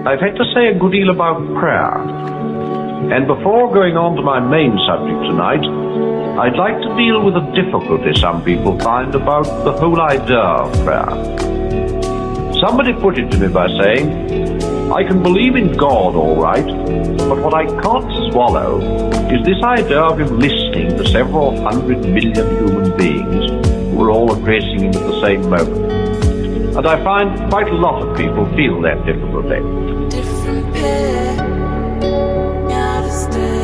I've had to say a good deal about prayer. And before going on to my main subject tonight, I'd like to deal with the difficulty some people find about the whole idea of prayer. Somebody put it to me by saying, I can believe in God all right, but what I can't swallow is this idea of him listening to several 100 million human beings who are all addressing him at the same moment. And I find quite a lot of people feel that difficulty. Different pair, gotta stay.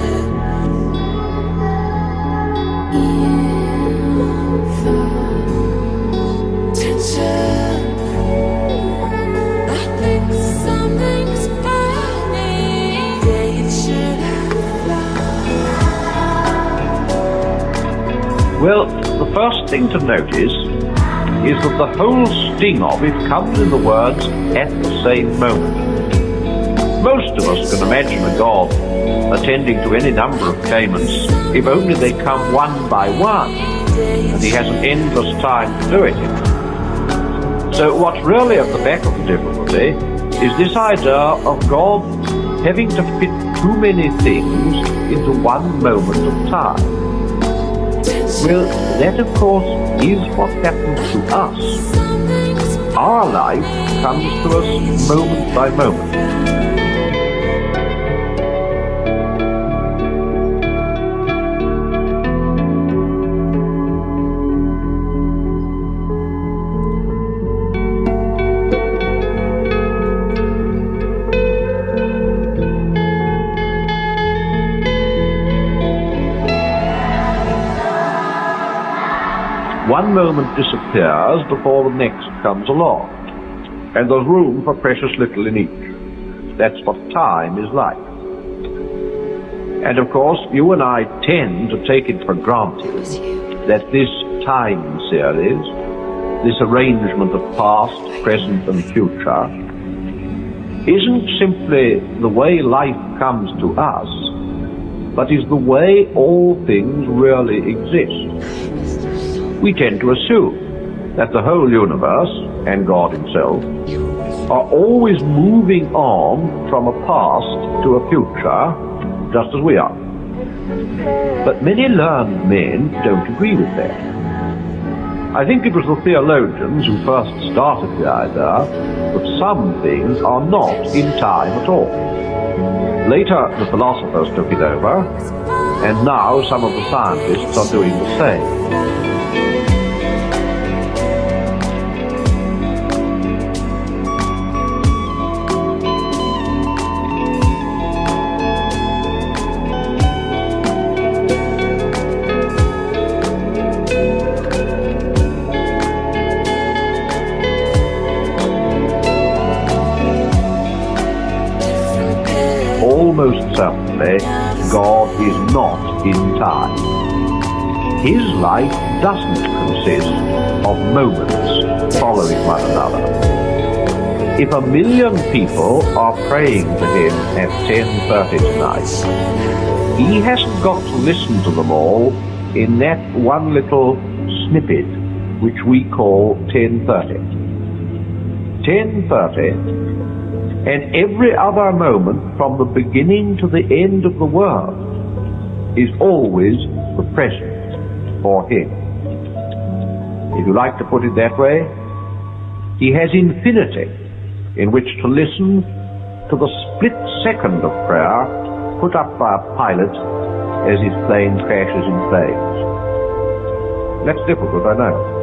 Tension. I think something's burning. They should have. Well, the first thing to notice is that the whole sting of it comes in the words, at the same moment. Most of us can imagine a God attending to any number of claimants if only they come one by one, and he has an endless time to do it in. So what's really at the back of the difficulty is this idea of God having to fit too many things into one moment of time. Well, that of course is what happens to us. Our life comes to us moment by moment. One moment disappears before the next comes along, and there's room for precious little in each. That's what time is like. And of course, you and I tend to take it for granted that this time series, this arrangement of past, present, and future, isn't simply the way life comes to us, but is the way all things really exist. We tend to assume that the whole universe, and God himself, are always moving on from a past to a future, just as we are. But many learned men don't agree with that. I think it was the theologians who first started the idea that some things are not in time at all. Later, the philosophers took it over, and now some of the scientists are doing the same. Almost certainly, God is not in time. His life doesn't consist of moments following one another. If 1 million people are praying to him at 10:30 tonight, he hasn't got to listen to them all in that one little snippet which we call 10:30. 10:30, and every other moment from the beginning to the end of the world is always the present for him. If you like to put it that way, he has infinity in which to listen to the split second of prayer put up by a pilot as his plane crashes in flames. That's difficult, I know.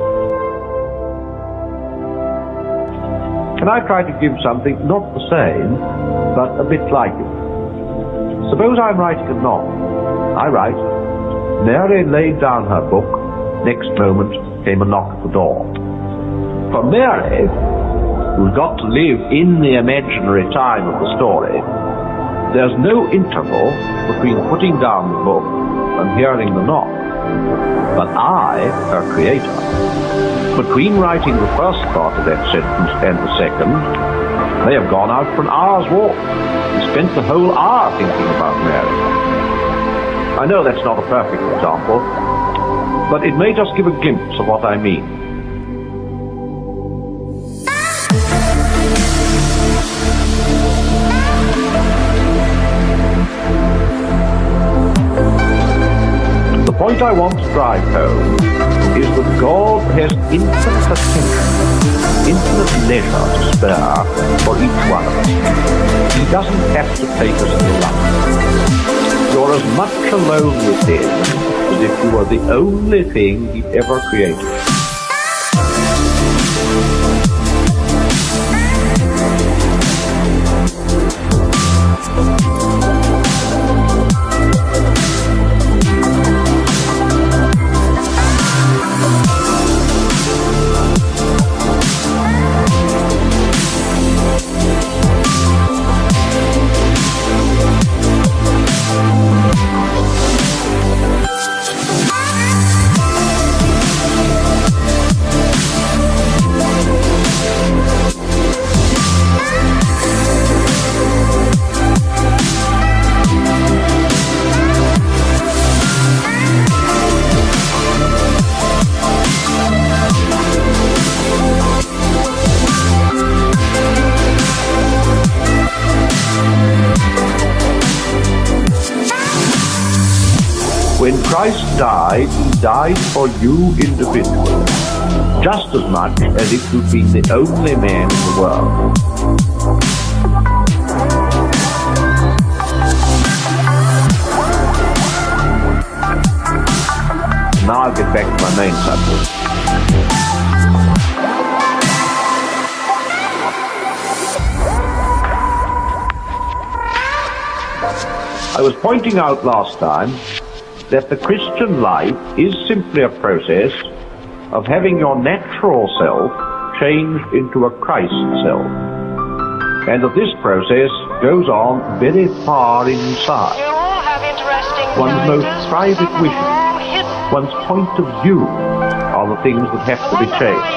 Can I try to give something not the same, but a bit like it? Suppose I'm writing a novel. I write, Mary laid down her book. Next moment came a knock at the door. For Mary, who's got to live in the imaginary time of the story, there's no interval between putting down the book and hearing the knock. But I, her creator, between writing the first part of that sentence and the second, may have gone out for an hour's walk, He spent the whole hour thinking about Mary. I know that's not a perfect example, but it may just give a glimpse of what I mean. The point I want to drive home is that God has infinite attention, infinite leisure to spare for each one of us. He doesn't have to take us in life. You're as much alone with Him as if you were the only thing He'd ever created. When Christ died, He died for you individually, just as much as if you'd been the only man in the world. Now I'll get back to my main subject. I was pointing out last time that the Christian life is simply a process of having your natural self changed into a Christ self, and that this process goes on very far inside. One's most private wishes, one's point of view are the things that have to be changed.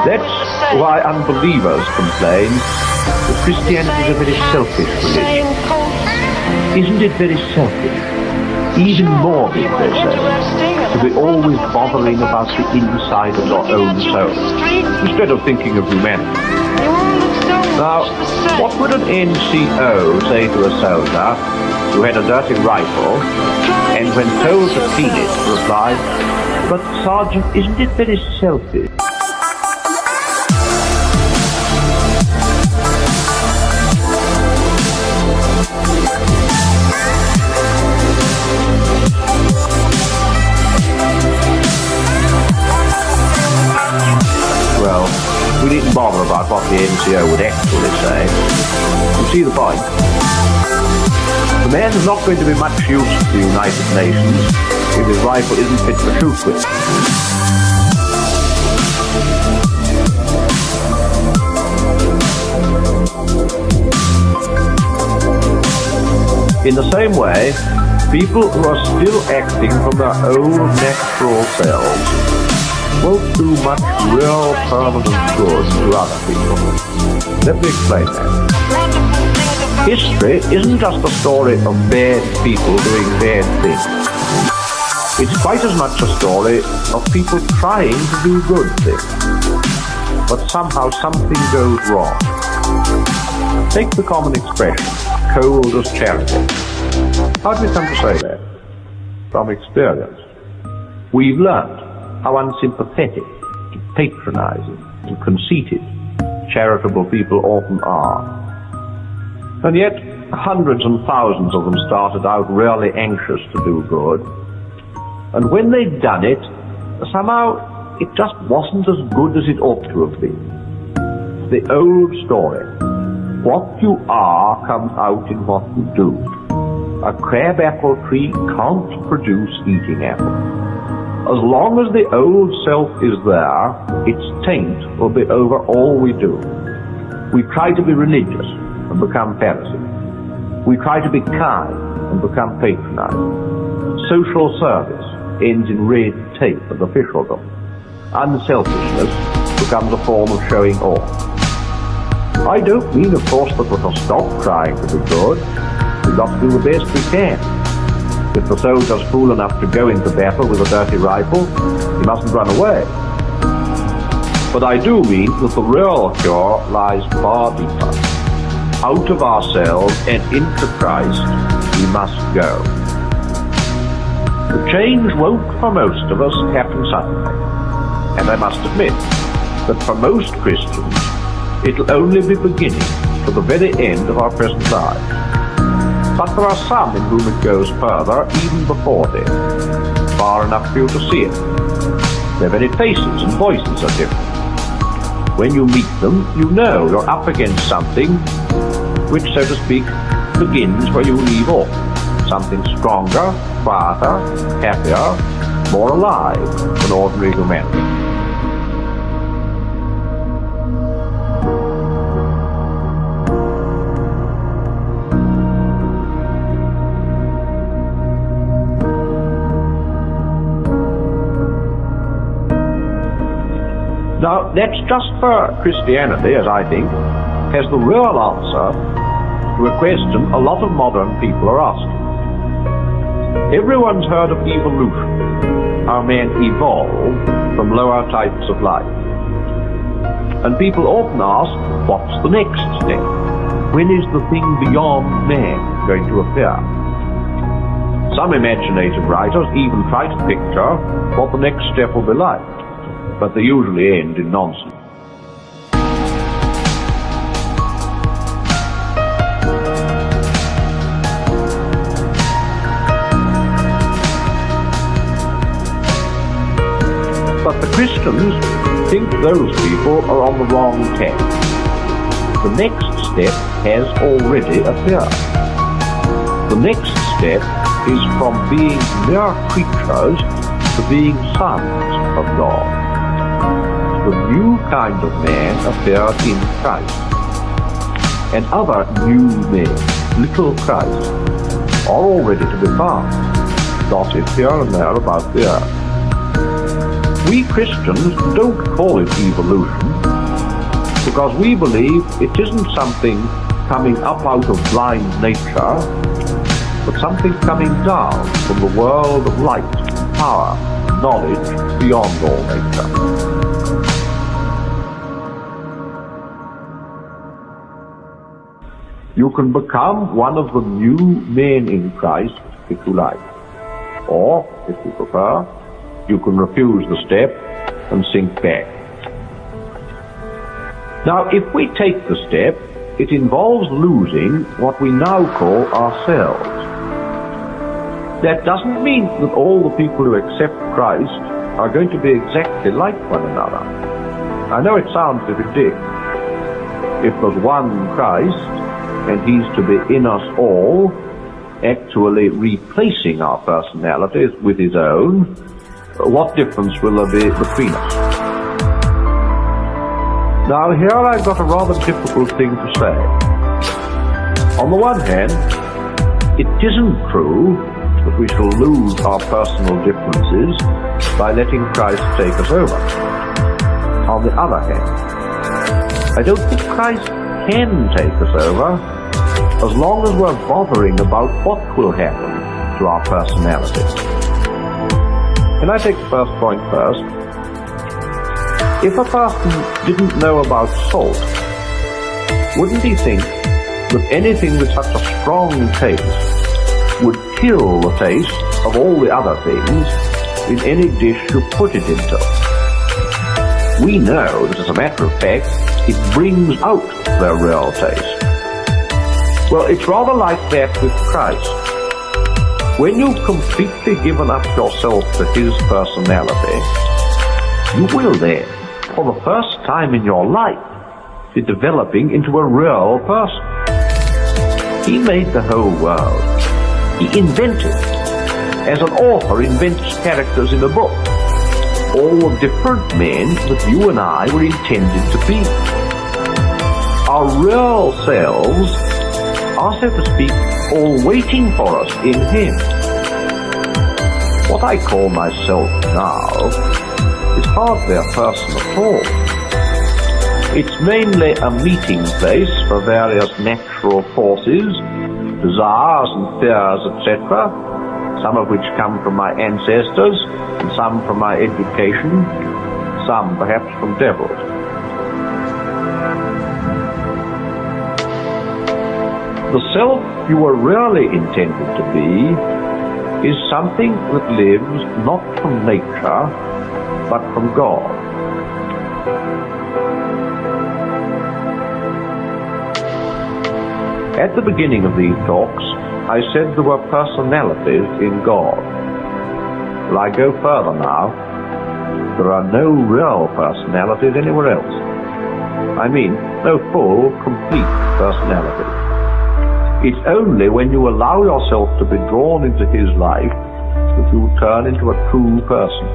That's why unbelievers complain that Christianity is a very selfish religion. Isn't it very selfish? Even more, they say, to be always bothering about the inside of your own soul, instead of thinking of humanity. Now, what would an NCO say to a soldier who had a dirty rifle, and when told to clean it, replied, "But Sergeant, isn't it very selfish?" Well, we needn't bother about what the NCO would actually say. You see the point? The man is not going to be much use to the United Nations if his rifle isn't fit to shoot with. In the same way, people who are still acting from their own natural selves won't do much real permanent good to other people. Let me explain that. History isn't just a story of bad people doing bad things. It's quite as much a story of people trying to do good things, but somehow something goes wrong. Take the common expression, cold as charity. How do we come to say that? From experience. We've learned how unsympathetic, patronizing, and conceited charitable people often are. And yet, hundreds and thousands of them started out really anxious to do good. And when they'd done it, somehow it just wasn't as good as it ought to have been. The old story. What you are comes out in what you do. A crabapple tree can't produce eating apples. As long as the old self is there, its taint will be over all we do. We try to be religious and become Pharisees. We try to be kind and become patronizing. Social service ends in red tape and officialdom. Unselfishness becomes a form of showing off. I don't mean, of course, that we're to stop trying to be good. We've got to do the best we can. If the soldier's fool enough to go into battle with a dirty rifle, he mustn't run away. But I do mean that the real cure lies far deeper. Out of ourselves and into Christ we must go. The change won't, for most of us, happen suddenly. And I must admit that for most Christians, it'll only be beginning to the very end of our present lives. But there are some in whom it goes further, even before death, far enough for you to see it. Their very faces and voices are different. When you meet them, you know you're up against something which, so to speak, begins where you leave off. Something stronger, quieter, happier, more alive than ordinary humanity. Now, that's just for Christianity, as I think, has the real answer to a question a lot of modern people are asking. Everyone's heard of evolution, how man evolved from lower types of life. And people often ask, what's the next step? When is the thing beyond man going to appear? Some imaginative writers even try to picture what the next step will be like, but they usually end in nonsense. But the Christians think those people are on the wrong tack. The next step has already appeared. The next step is from being mere creatures to being sons of God. The new kind of man appeared in Christ. And other new men, little Christ, are already to be found, dotted here and there about the earth. We Christians don't call it evolution because we believe it isn't something coming up out of blind nature, but something coming down from the world of light, power, knowledge beyond all nature. You can become one of the new men in Christ if you like, or, if you prefer, you can refuse the step and sink back. Now, if we take the step, it involves losing what we now call ourselves. That doesn't mean that all the people who accept Christ are going to be exactly like one another. I know it sounds a bit dim. If there's one Christ, and he's to be in us all, actually replacing our personalities with his own, what difference will there be between us? Now here I've got a rather difficult thing to say. On the one hand, it isn't true that we shall lose our personal differences by letting Christ take us over. On the other hand, I don't think Christ can take us over as long as we're bothering about what will happen to our personalities. Can I take the first point first? If a person didn't know about salt, wouldn't he think that anything with such a strong taste would kill the taste of all the other things in any dish you put it into? We know that, as a matter of fact, it brings out their real taste. Well, it's rather like that with Christ. When you've completely given up yourself to his personality, you will then, for the first time in your life, be developing into a real person. He made the whole world. He invented, as an author invents characters in a book, all the different men that you and I were intended to be. Our real selves are, so to speak, all waiting for us in him. What I call myself now is hardly a person at all. It's mainly a meeting place for various natural forces, desires and fears, etc., some of which come from my ancestors, and some from my education, some perhaps from devils. The self you were really intended to be is something that lives not from nature, but from God. At the beginning of these talks, I said there were personalities in God. Well, I go further now. There are no real personalities anywhere else. I mean, no full, complete personalities. It's only when you allow yourself to be drawn into His life that you turn into a true person.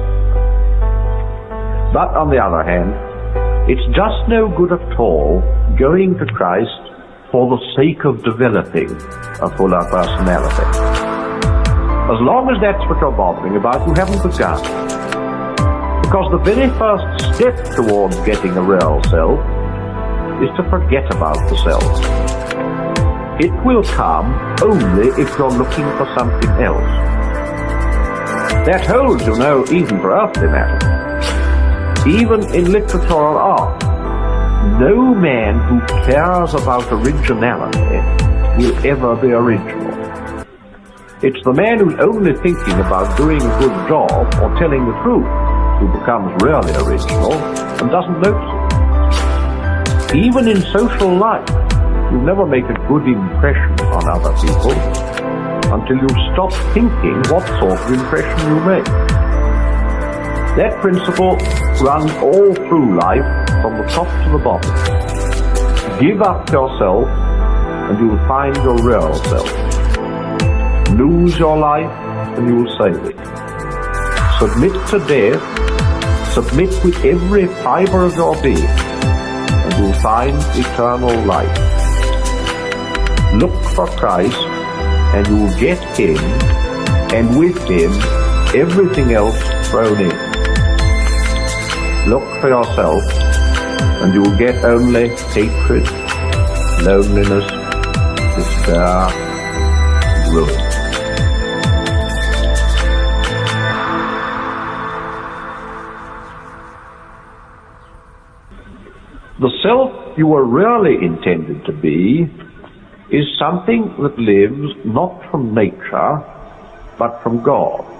But on the other hand, it's just no good at all going to Christ for the sake of developing a fuller personality. As long as that's what you're bothering about, you haven't begun. Because the very first step towards getting a real self is to forget about the self. It will come only if you're looking for something else. That holds, you know, even for earthly matters. Even in literature or art, no man who cares about originality will ever be original. It's the man who's only thinking about doing a good job or telling the truth who becomes really original and doesn't notice it. Even in social life, you'll never make a good impression on other people until you stop thinking what sort of impression you make. That principle runs all through life from the top to the bottom. Give up yourself and you'll find your real self. Lose your life and you'll save it. Submit to death, submit with every fiber of your being, and you'll find eternal life. Look for Christ, and you will get Him, and with Him, everything else thrown in. Look for yourself, and you will get only hatred, loneliness, despair, ruin. The self you were really intended to be is something that lives not from nature, but from God.